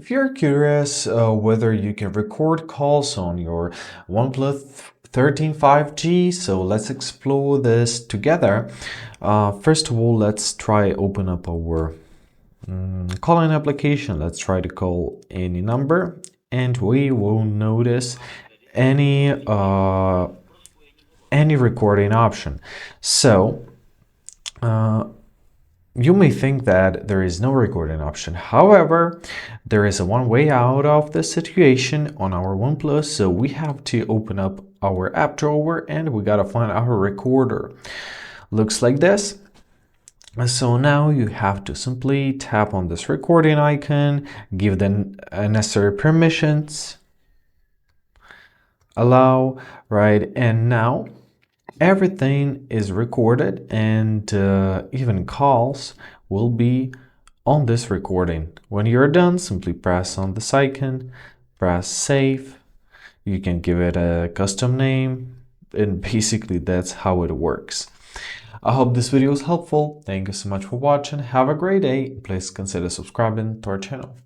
If you're curious whether you can record calls on your OnePlus 13 5G, so let's explore this together. First of all, let's try open up our calling application. Let's try to call any number, and we will notice any recording option. So you may think that there is no recording option. However, there is a one way out of this situation on our OnePlus. So we have to open up our app drawer and we gotta find our recorder. Looks like this. So now you have to simply tap on this recording icon, give the necessary permissions, allow, right? And now everything is recorded, and even calls will be on this recording. When you're done, simply press on this icon, press save. You can give it a custom name, and basically that's how it works. I hope this video was helpful. Thank you so much for watching. Have a great day. Please consider subscribing to our channel.